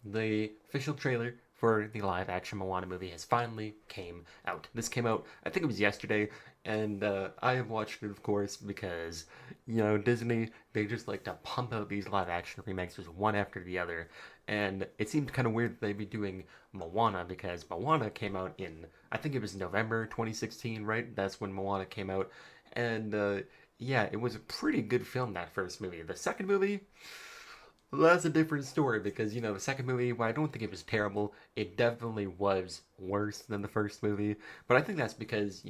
the official trailer for the live-action Moana movie has finally came out. This came out, I think it was yesterday, and I have watched it, of course, because, Disney, they just like to pump out these live-action remakes just one after the other, and it seemed kind of weird that they'd be doing Moana, because Moana came out in, I think it was November 2016, right? That's when Moana came out, and yeah, it was a pretty good film, that first movie. The second movie, well, that's a different story because, the second movie, while I don't think it was terrible, it definitely was worse than the first movie. But I think that's because,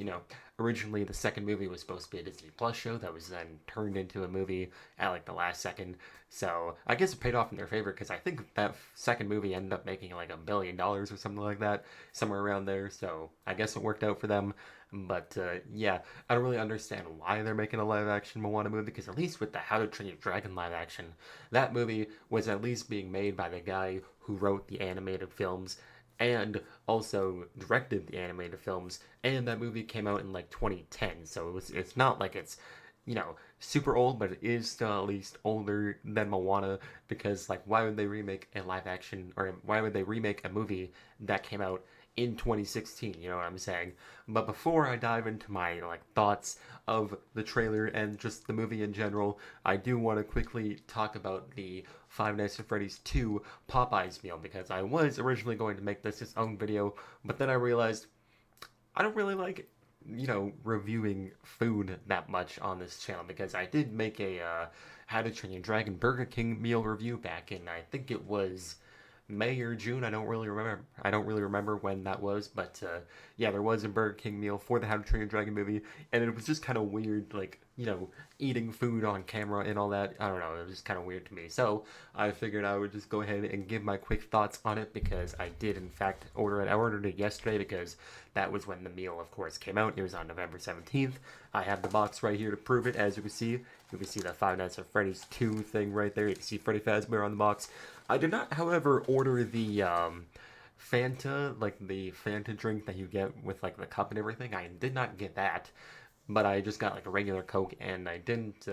originally the second movie was supposed to be a Disney Plus show that was then turned into a movie at like the last second. So I guess it paid off in their favor because I think that second movie ended up making like $1 billion or something like that, somewhere around there. So I guess it worked out for them. But yeah, I don't really understand why they're making a live action Moana movie because at least with the How to Train Your Dragon live action, that movie was at least being made by the guy who wrote the animated films and also directed the animated films, and that movie came out in like 2010, so it's not like it's super old, but it is still at least older than Moana because like why would they remake a live action or why would they remake a movie that came out in 2016, you know what I'm saying? But before I dive into my like thoughts of the trailer and just the movie in general, I do want to quickly talk about the Five Nights at Freddy's 2 Popeyes meal because I was originally going to make this its own video, but then I realized I don't really like reviewing food that much on this channel because I did make a How to Train Your Dragon Burger King meal review back in, I think it was May or June. I don't really remember. I don't really remember when that was, but yeah, there was a Burger King meal for the How to Train Your Dragon movie, and it was just kind of weird, like eating food on camera and all that. I don't know. It was just kind of weird to me. So I figured I would just go ahead and give my quick thoughts on it because I did in fact order it. I ordered it yesterday because that was when the meal, of course, came out. It was on November 17th. I have the box right here to prove it. As you can see, the Five Nights at Freddy's 2 thing right there. You can see Freddy Fazbear on the box. I did not, however, order the Fanta, like the Fanta drink that you get with like the cup and everything. I did not get that, but I just got like a regular Coke, and I didn't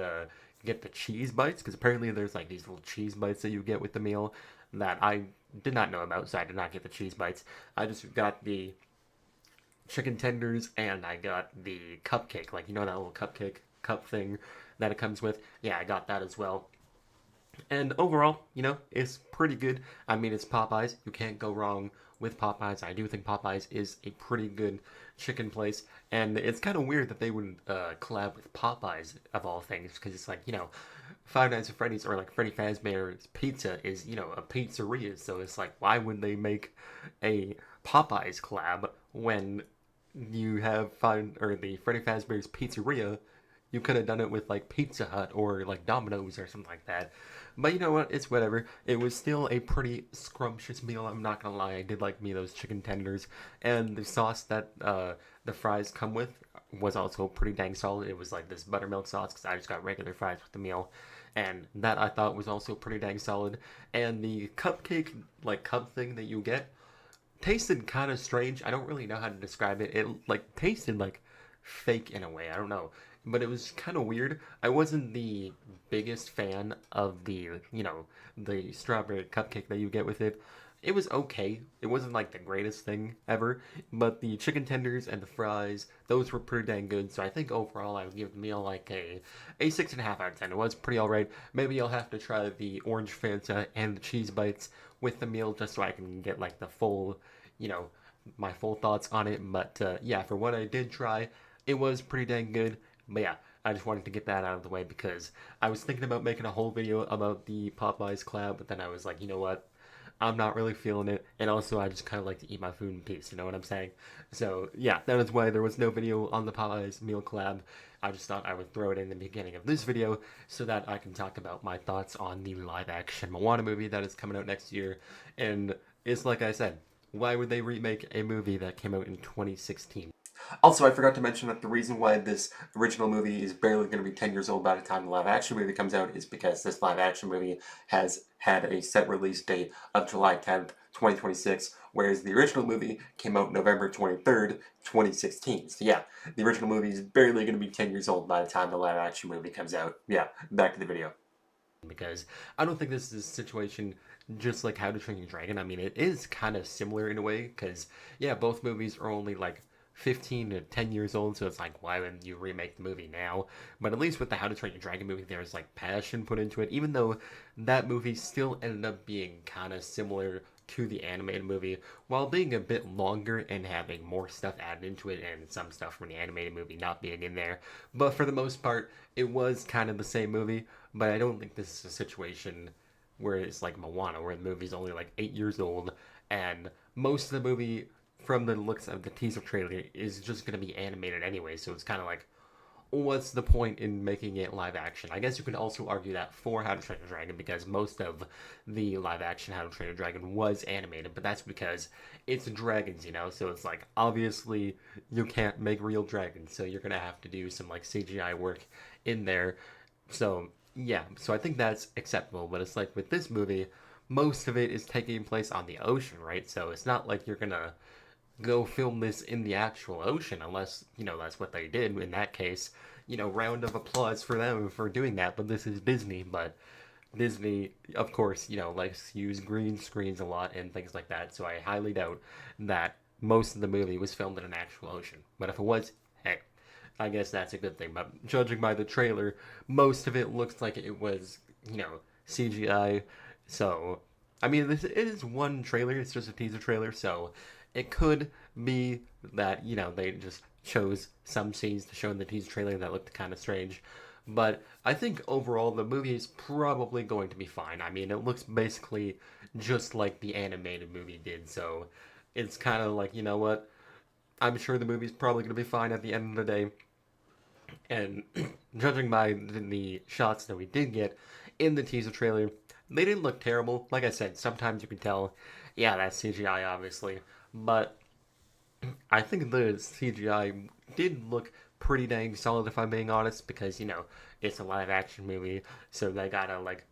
get the cheese bites because apparently there's like these little cheese bites that you get with the meal that I did not know about, so I did not get the cheese bites. I just got the chicken tenders and I got the cupcake, like that little cupcake cup thing that it comes with. Yeah, I got that as well. And overall, it's pretty good. I mean, it's Popeyes. You can't go wrong with Popeyes. I do think Popeyes is a pretty good chicken place. And it's kind of weird that they would collab with Popeyes, of all things, because it's like, Five Nights at Freddy's or like Freddy Fazbear's Pizza is, a pizzeria. So it's like, why would they make a Popeyes collab when you have the Freddy Fazbear's Pizzeria? You could have done it with like Pizza Hut or like Domino's or something like that. But you know what? It's whatever. It was still a pretty scrumptious meal. I'm not gonna lie. I did like me those chicken tenders, and the sauce that the fries come with was also pretty dang solid. It was like this buttermilk sauce because I just got regular fries with the meal, and that I thought was also pretty dang solid. And the cupcake like cup thing that you get tasted kind of strange. I don't really know how to describe it. It like tasted like fake in a way. I don't know, but it was kind of weird. I wasn't the biggest fan of the strawberry cupcake that you get with it. It was okay. It wasn't like the greatest thing ever, but the chicken tenders and the fries, those were pretty dang good. So I think overall I would give the meal like a 6.5 out of 10. It was pretty alright. Maybe I'll have to try the orange Fanta and the cheese bites with the meal just so I can get like the full, you know, my full thoughts on it. But yeah, for what I did try, it was pretty dang good. But yeah, I just wanted to get that out of the way because I was thinking about making a whole video about the Popeyes collab, but then I was like, you know what? I'm not really feeling it, and also I just kind of like to eat my food in peace, you know what I'm saying? So yeah, that is why there was no video on the Popeyes meal collab. I just thought I would throw it in the beginning of this video so that I can talk about my thoughts on the live-action Moana movie that is coming out next year. And it's like I said, why would they remake a movie that came out in 2016? Also, I forgot to mention that the reason why this original movie is barely going to be 10 years old by the time the live action movie comes out is because this live action movie has had a set release date of July 10th, 2026, whereas the original movie came out November 23rd, 2016. So yeah, the original movie is barely going to be 10 years old by the time the live action movie comes out. Yeah, back to the video. because I don't think this is a situation just like How to Train Your Dragon. I mean, it is kind of similar in a way because yeah, both movies are only like 15 to 10 years old, so it's like why wouldn't you remake the movie now? But at least with the How to Train Your Dragon movie, there's like passion put into it, even though that movie still ended up being kind of similar to the animated movie while being a bit longer and having more stuff added into it and some stuff from the animated movie not being in there. But for the most part, it was kind of the same movie, but I don't think this is a situation where it's like Moana, where the movie's only like 8 years old, and most of the movie, from the looks of the teaser trailer, is just going to be animated anyway. So it's kind of like, what's the point in making it live action? I guess you could also argue that for How to Train Your Dragon because most of the live action How to Train Your Dragon was animated, but that's because it's dragons, you know? So it's like, obviously, you can't make real dragons, so you're gonna have to do some like CGI work in there. So, yeah, so I think that's acceptable, but it's like with this movie, most of it is taking place on the ocean, right? So it's not like you're gonna go film this in the actual ocean unless that's what they did in that case. Round of applause for them for doing that. But this is Disney. But Disney, of course, likes to use green screens a lot and things like that, so I highly doubt that most of the movie was filmed in an actual ocean. But if it was, hey, I guess that's a good thing. But judging by the trailer, most of it looks like it was CGI. So I mean, this it is one trailer. It's just a teaser trailer, so it could be that they just chose some scenes to show in the teaser trailer that looked kind of strange. But I think overall the movie is probably going to be fine. I mean, it looks basically just like the animated movie did, so it's kind of like, you know what? I'm sure the movie's probably going to be fine at the end of the day. And judging by the shots that we did get in the teaser trailer, they didn't look terrible. Like I said, sometimes you can tell, yeah, that's CGI, obviously. But I think the CGI did look pretty dang solid, if I'm being honest, because, it's a live action movie, so they gotta, like,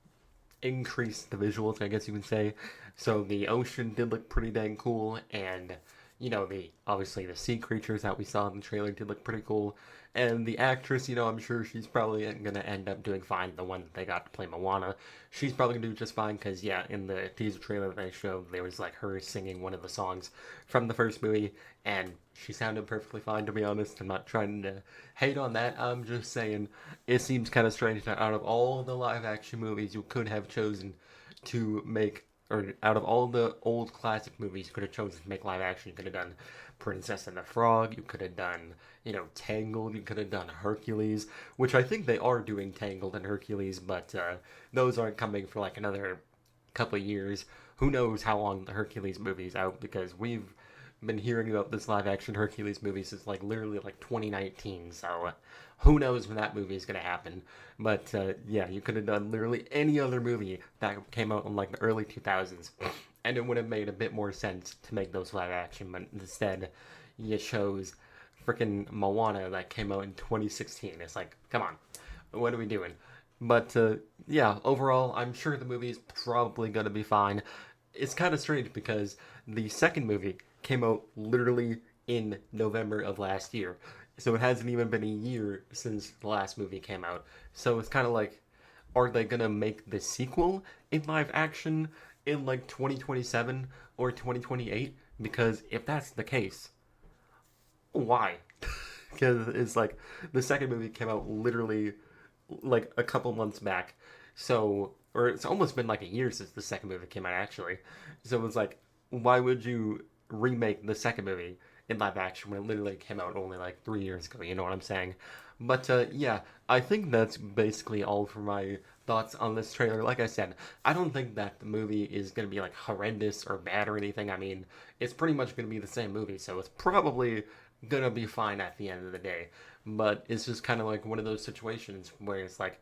increase the visuals, I guess you can say. So the ocean did look pretty dang cool, and the obviously the sea creatures that we saw in the trailer did look pretty cool. And the actress, I'm sure she's probably gonna end up doing fine. The one that they got to play Moana, she's probably gonna do just fine because yeah, in the teaser trailer that they showed, there was like her singing one of the songs from the first movie, and she sounded perfectly fine. To be honest, I'm not trying to hate on that. I'm just saying it seems kind of strange that out of all the live action movies you could have chosen to make, or out of all the old classic movies you could have chosen to make live action, you could have done Princess and the Frog, you could have done, Tangled, you could have done Hercules, which I think they are doing Tangled and Hercules, but those aren't coming for like another couple of years. Who knows how long the Hercules movie is out because we've been hearing about this live action Hercules movie since like literally like 2019. So who knows when that movie is gonna happen? But yeah, you could have done literally any other movie that came out in like the early 2000s, and it would have made a bit more sense to make those live action. But instead, you chose freaking Moana that came out in 2016. It's like, come on, what are we doing? But yeah, overall, I'm sure the movie is probably gonna be fine. It's kind of strange because the second movie came out literally in November of last year. So it hasn't even been a year since the last movie came out. So it's kind of like, are they gonna make the sequel in live action in like 2027 or 2028? Because if that's the case, why? Because it's like the second movie came out literally like a couple months back. So, or it's almost been like a year since the second movie came out actually. So it was like, why would you remake the second movie in live action when it literally came out only like 3 years ago? You know what I'm saying? But yeah, I think that's basically all for my thoughts on this trailer. Like I said, I don't think that the movie is going to be like horrendous or bad or anything. I mean, it's pretty much going to be the same movie, so it's probably going to be fine at the end of the day. But it's just kind of like one of those situations where it's like,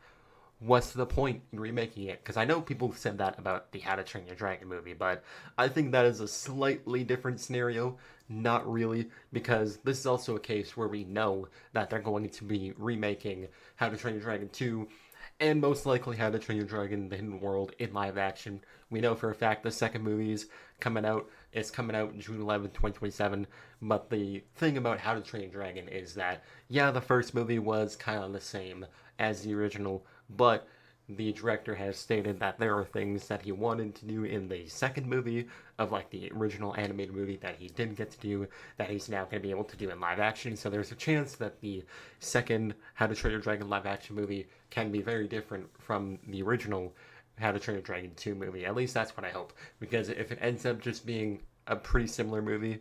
what's the point in remaking it? Because I know people said that about the How to Train Your Dragon movie, but I think that is a slightly different scenario. Not really, because this is also a case where we know that they're going to be remaking How to Train Your Dragon 2, and most likely How to Train Your Dragon The Hidden World in live action. We know for a fact the second movie is coming out. It's coming out June 11th, 2027. But the thing about How to Train Your Dragon is that, yeah, the first movie was kind of the same as the original, but the director has stated that there are things that he wanted to do in the second movie of like the original animated movie that he didn't get to do that he's now going to be able to do in live action. So there's a chance that the second How to Train Your Dragon live action movie can be very different from the original How to Train Your Dragon 2 movie. At least that's what I hope. Because if it ends up just being a pretty similar movie,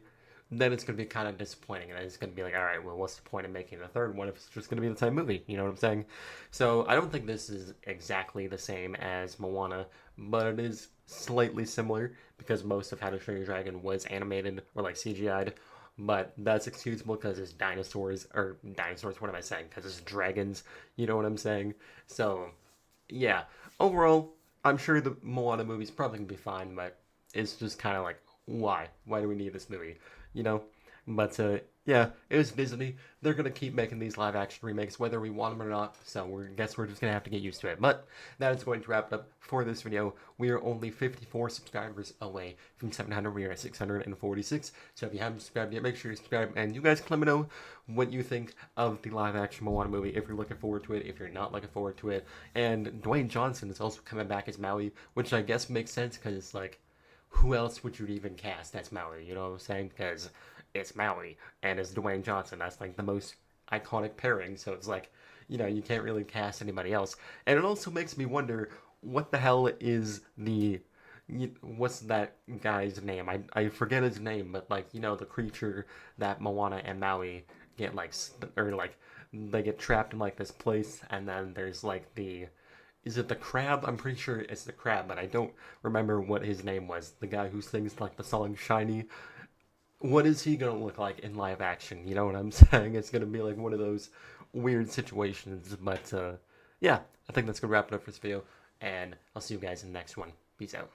then it's going to be kind of disappointing. And it's going to be like, all right, well, what's the point of making a third one if it's just going to be the same movie? You know what I'm saying? So I don't think this is exactly the same as Moana, but it is slightly similar because most of How to Train Your Dragon was animated or like CGI'd. But that's excusable because it's dinosaurs, what am I saying? Because it's dragons, you know what I'm saying? So, yeah, overall, I'm sure the Moana movie's probably gonna be fine, but it's just kind of like, why? Why do we need this movie? You know? But yeah, it was Disney. They're gonna keep making these live action remakes, whether we want them or not. So we guess we're just gonna have to get used to it. But that is going to wrap it up for this video. We are only 54 subscribers away from 700. We are at 646. So if you haven't subscribed yet, make sure you subscribe. And you guys can let me know what you think of the live action Moana movie. If you're looking forward to it, if you're not looking forward to it. And Dwayne Johnson is also coming back as Maui, which I guess makes sense because it's like, who else would you even cast as Maui? You know what I'm saying? Because it's Maui and it's Dwayne Johnson. That's like the most iconic pairing. So it's like, you can't really cast anybody else. And it also makes me wonder what the hell is what's that guy's name? I forget his name, but like, the creature that Moana and Maui get like, or like, they get trapped in like this place and then there's like is it the crab? I'm pretty sure it's the crab, but I don't remember what his name was. The guy who sings like the song Shiny. What is he gonna look like in live action? You know what I'm saying? It's gonna be like one of those weird situations. But yeah, I think that's gonna wrap it up for this video, and I'll see you guys in the next one. Peace out.